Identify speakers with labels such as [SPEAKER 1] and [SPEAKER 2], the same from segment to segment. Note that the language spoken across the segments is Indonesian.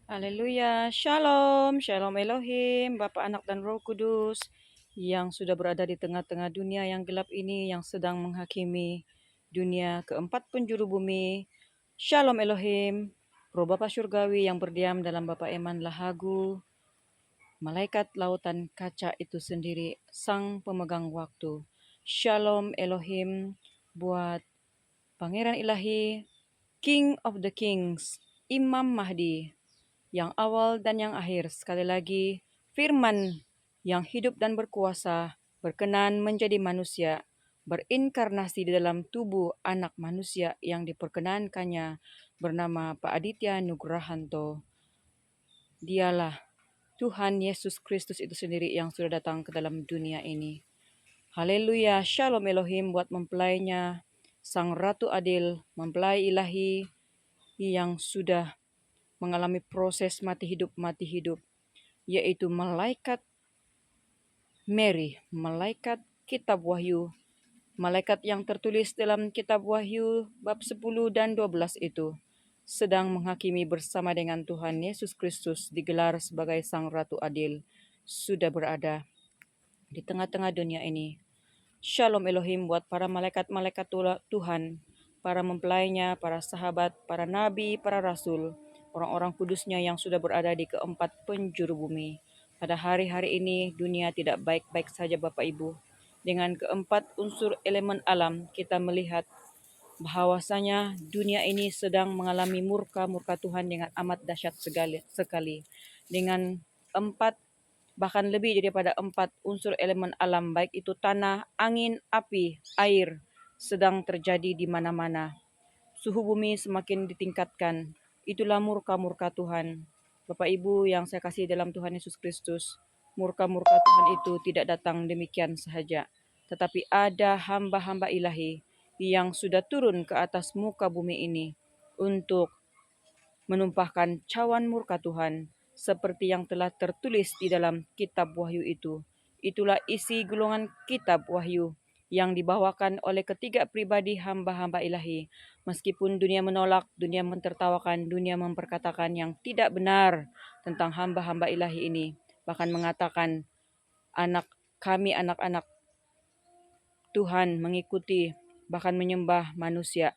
[SPEAKER 1] Haleluya, Shalom, Shalom Elohim, Bapa, Anak, dan Roh Kudus, yang sudah berada di tengah-tengah dunia yang gelap ini, yang sedang menghakimi dunia keempat penjuru bumi. Shalom Elohim, Roh Bapa Surgawi yang berdiam dalam Bapa Eman Lahagu, malaikat lautan kaca itu sendiri, sang pemegang waktu. Shalom Elohim buat Pangeran Ilahi, King of the Kings, Imam Mahdi, yang awal dan yang akhir. Sekali lagi, firman yang hidup dan berkuasa, berkenan menjadi manusia, berinkarnasi di dalam tubuh anak manusia yang diperkenankannya bernama Pak Aditya Nugrahanto. Dialah Tuhan Yesus Kristus itu sendiri yang sudah datang ke dalam dunia ini. Haleluya, Shalom Elohim buat mempelainya, Sang Ratu Adil, mempelai ilahi yang sudah mengalami proses mati hidup, yaitu malaikat Mary, malaikat kitab Wahyu, malaikat yang tertulis dalam kitab Wahyu bab 10 dan 12 itu, sedang menghakimi bersama dengan Tuhan Yesus Kristus digelar sebagai Sang Ratu Adil, sudah berada di tengah-tengah dunia ini. Shalom Elohim buat para malaikat-malaikat Tuhan, para mempelainya, para sahabat, para nabi, para rasul, orang-orang kudusnya yang sudah berada di keempat penjuru bumi. Pada hari-hari ini dunia tidak baik-baik saja Bapak Ibu. Dengan keempat unsur elemen alam kita melihat bahwasanya dunia ini sedang mengalami murka Tuhan dengan amat dahsyat sekali. Dengan empat bahkan lebih daripada 4 unsur elemen alam, baik itu tanah, angin, api, air, sedang terjadi di mana-mana. Suhu bumi semakin ditingkatkan. Itulah murka Tuhan. Bapak Ibu yang saya kasih dalam Tuhan Yesus Kristus, murka Tuhan itu tidak datang demikian sahaja, tetapi ada hamba-hamba ilahi yang sudah turun ke atas muka bumi ini untuk menumpahkan cawan murka Tuhan, seperti yang telah tertulis di dalam kitab Wahyu itu. Itulah isi golongan kitab Wahyu yang dibawakan oleh ketiga pribadi hamba-hamba ilahi. Meskipun dunia menolak, dunia mentertawakan, dunia memperkatakan yang tidak benar tentang hamba-hamba ilahi ini. Bahkan mengatakan anak-anak Tuhan mengikuti, bahkan menyembah manusia.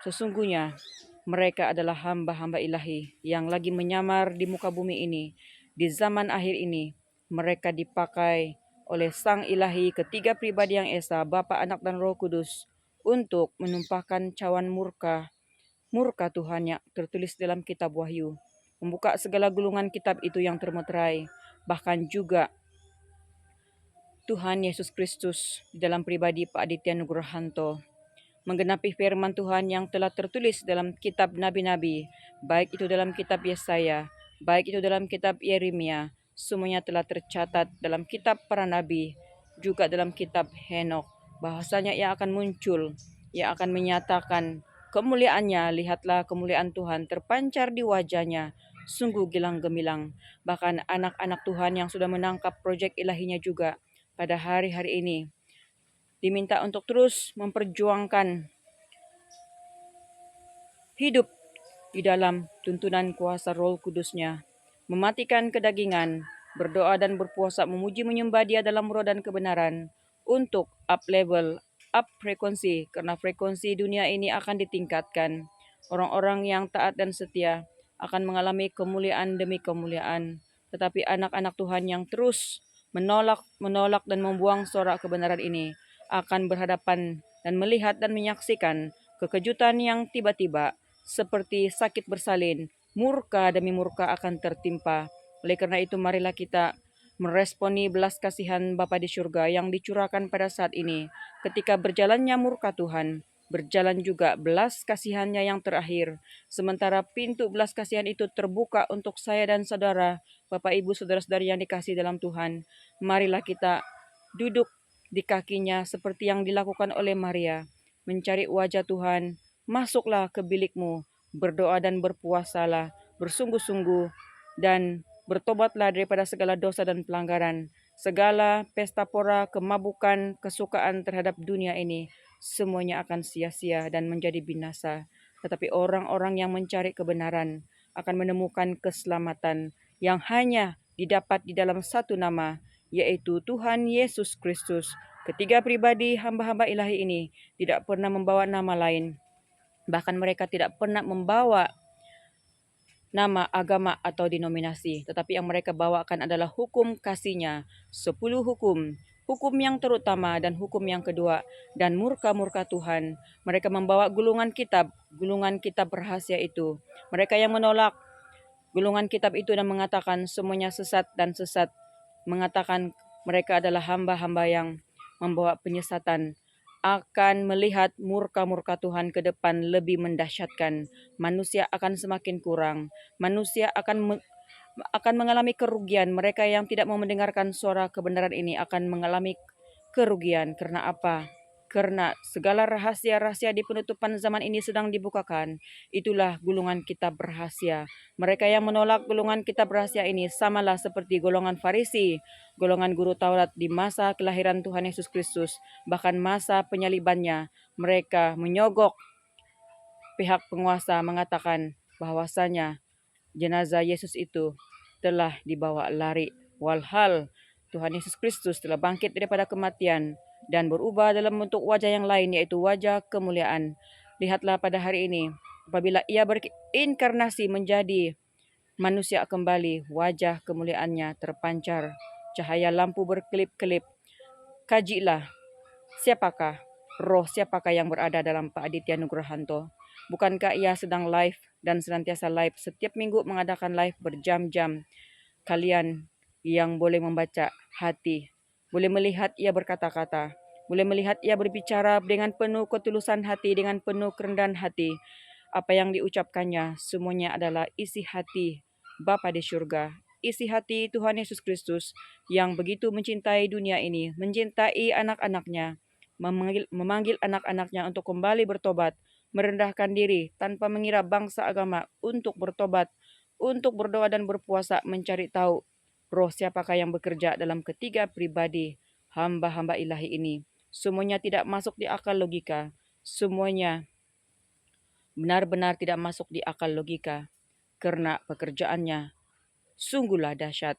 [SPEAKER 1] Sesungguhnya mereka adalah hamba-hamba ilahi yang lagi menyamar di muka bumi ini. Di zaman akhir ini, mereka dipakai oleh Sang Ilahi ketiga pribadi yang esa, Bapa, Anak, dan Roh Kudus, untuk menumpahkan cawan murka Tuhan yang tertulis dalam kitab Wahyu. Membuka segala gulungan kitab itu yang termeterai. Bahkan juga Tuhan Yesus Kristus di dalam pribadi Pak Aditya Nugrahanto menggenapi firman Tuhan yang telah tertulis dalam kitab nabi-nabi, baik itu dalam kitab Yesaya, baik itu dalam kitab Yeremia, semuanya telah tercatat dalam kitab para nabi, juga dalam kitab Henokh. Bahasanya ia akan muncul, ia akan menyatakan kemuliaannya, lihatlah kemuliaan Tuhan terpancar di wajahnya, sungguh gilang gemilang. Bahkan anak-anak Tuhan yang sudah menangkap proyek ilahinya juga pada hari-hari ini diminta untuk terus memperjuangkan hidup di dalam tuntunan kuasa Roh Kudusnya, mematikan kedagingan, berdoa dan berpuasa, memuji menyembah Dia dalam roh dan kebenaran, untuk up level, up frekuensi, karena frekuensi dunia ini akan ditingkatkan. Orang-orang yang taat dan setia akan mengalami kemuliaan demi kemuliaan, tetapi anak-anak Tuhan yang terus menolak dan membuang suara kebenaran ini akan berhadapan dan melihat dan menyaksikan kekejutan yang tiba-tiba seperti sakit bersalin, murka demi murka akan tertimpa. Oleh karena itu marilah kita meresponi belas kasihan Bapa di surga yang dicurahkan pada saat ini. Ketika berjalannya murka Tuhan, berjalan juga belas kasihannya yang terakhir. Sementara pintu belas kasihan itu terbuka untuk saya dan saudara, Bapak Ibu saudara-saudari yang dikasihi dalam Tuhan. Marilah kita duduk di kakinya seperti yang dilakukan oleh Maria, mencari wajah Tuhan. Masuklah ke bilikmu, berdoa dan berpuasalah, bersungguh-sungguh, dan bertobatlah daripada segala dosa dan pelanggaran, segala pesta pora, kemabukan, kesukaan terhadap dunia ini, semuanya akan sia-sia dan menjadi binasa. Tetapi orang-orang yang mencari kebenaran, akan menemukan keselamatan yang hanya didapat di dalam satu nama, yaitu Tuhan Yesus Kristus. Ketiga pribadi hamba-hamba ilahi ini tidak pernah membawa nama lain. Bahkan mereka tidak pernah membawa nama, agama, atau denominasi. Tetapi yang mereka bawakan adalah hukum kasihnya, 10 hukum. Hukum yang terutama dan hukum yang kedua, dan murka-murka Tuhan. Mereka membawa gulungan kitab rahasia itu. Mereka yang menolak gulungan kitab itu dan mengatakan semuanya sesat dan sesat. Mengatakan mereka adalah hamba-hamba yang membawa penyesatan, akan melihat murka-murka Tuhan ke depan lebih mendahsyatkan. Manusia akan semakin kurang. Manusia akan mengalami kerugian. Mereka yang tidak mau mendengarkan suara kebenaran ini akan mengalami kerugian. Karena apa? Karena segala rahasia-rahasia di penutupan zaman ini sedang dibukakan. Itulah gulungan kitab rahasia. Mereka yang menolak gulungan kitab rahasia ini samalah seperti golongan Farisi, golongan guru Taurat di masa kelahiran Tuhan Yesus Kristus, bahkan masa penyalibannya. Mereka menyogok pihak penguasa, mengatakan bahwasanya jenazah Yesus itu telah dibawa lari. Walhal Tuhan Yesus Kristus telah bangkit daripada kematian dan berubah dalam bentuk wajah yang lain, yaitu wajah kemuliaan. Lihatlah pada hari ini, apabila ia berinkarnasi menjadi manusia kembali, wajah kemuliaannya terpancar, cahaya lampu berkelip-kelip. Kajilah, siapakah siapakah yang berada dalam Pak Aditya Nugrahanto? Bukankah ia sedang live dan senantiasa live, setiap minggu mengadakan live berjam-jam? Kalian yang boleh membaca hati, boleh melihat ia berkata-kata, boleh melihat ia berbicara dengan penuh ketulusan hati, dengan penuh kerendahan hati. Apa yang diucapkannya semuanya adalah isi hati Bapa di surga, isi hati Tuhan Yesus Kristus yang begitu mencintai dunia ini, mencintai anak-anaknya, memanggil anak-anaknya untuk kembali bertobat, merendahkan diri tanpa mengira bangsa agama untuk bertobat, untuk berdoa dan berpuasa, mencari tahu roh siapakah yang bekerja dalam ketiga pribadi hamba-hamba ilahi ini. Semuanya tidak masuk di akal logika. Semuanya benar-benar tidak masuk di akal logika. Karena pekerjaannya sungguhlah dahsyat.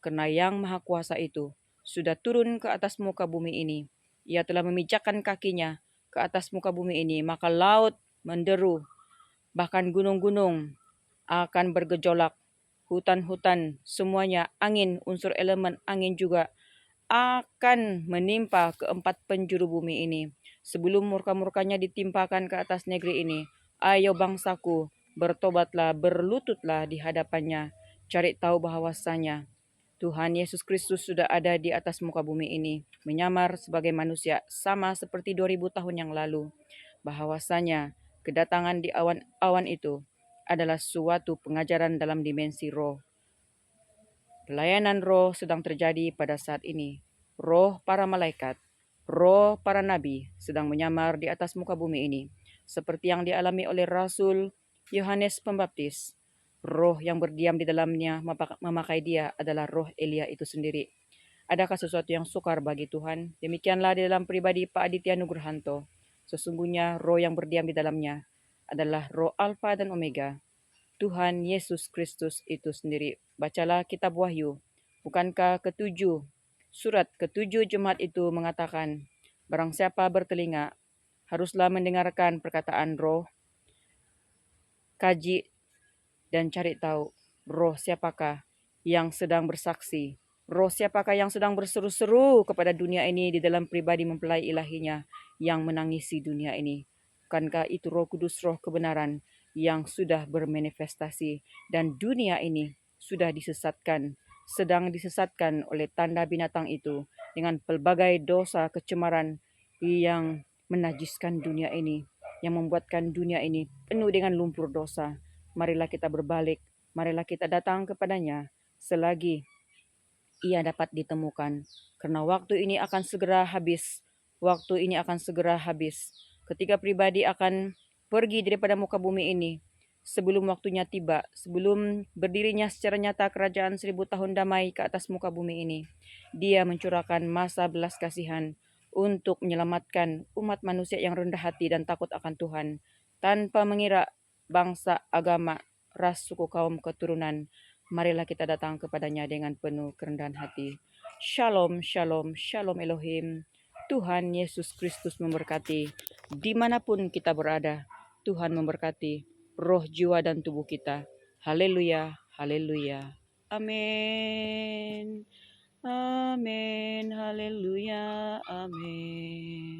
[SPEAKER 1] Karena yang maha kuasa itu sudah turun ke atas muka bumi ini. Ia telah memijakkan kakinya ke atas muka bumi ini. Maka laut menderu. Bahkan gunung-gunung akan bergejolak, hutan-hutan, semuanya, angin, unsur elemen angin juga akan menimpa keempat penjuru bumi ini. Sebelum murka-murkanya ditimpakan ke atas negeri ini, ayo bangsaku, bertobatlah, berlututlah di hadapannya. Cari tahu bahwasanya Tuhan Yesus Kristus sudah ada di atas muka bumi ini, menyamar sebagai manusia sama seperti 2000 tahun yang lalu. Bahwasanya kedatangan di awan-awan itu adalah suatu pengajaran dalam dimensi roh. Pelayanan roh sedang terjadi pada saat ini. Roh para malaikat, roh para nabi sedang menyamar di atas muka bumi ini. Seperti yang dialami oleh Rasul Yohanes Pembaptis. Roh yang berdiam di dalamnya memakai dia adalah roh Elia itu sendiri. Adakah sesuatu yang sukar bagi Tuhan? Demikianlah di dalam pribadi Pak Aditya Nugrahanto. Sesungguhnya roh yang berdiam di dalamnya adalah roh Alfa dan Omega, Tuhan Yesus Kristus itu sendiri. Bacalah kitab Wahyu. Bukankah surat ketujuh jemaat itu mengatakan, barang siapa bertelinga, haruslah mendengarkan perkataan roh, kaji dan cari tahu roh siapakah yang sedang bersaksi, roh siapakah yang sedang berseru-seru kepada dunia ini di dalam pribadi mempelai ilahinya yang menangisi dunia ini. Bukankah itu Roh Kudus, roh kebenaran yang sudah bermanifestasi dan dunia ini sudah disesatkan, sedang disesatkan oleh tanda binatang itu dengan pelbagai dosa kecemaran yang menajiskan dunia ini, yang membuatkan dunia ini penuh dengan lumpur dosa. Marilah kita berbalik, marilah kita datang kepadanya selagi ia dapat ditemukan. Karena waktu ini akan segera habis. Waktu ini akan segera habis. Ketiga pribadi akan pergi daripada muka bumi ini sebelum waktunya tiba, sebelum berdirinya secara nyata kerajaan 1000 tahun damai ke atas muka bumi ini. Dia mencurahkan masa belas kasihan untuk menyelamatkan umat manusia yang rendah hati dan takut akan Tuhan, tanpa mengira bangsa, agama, ras suku kaum keturunan. Marilah kita datang kepadanya dengan penuh kerendahan hati. Shalom, shalom, shalom Elohim. Tuhan Yesus Kristus memberkati. Dimanapun kita berada, Tuhan memberkati roh, jiwa, dan tubuh kita. Haleluya, haleluya. Amin. Amin. Haleluya. Amin.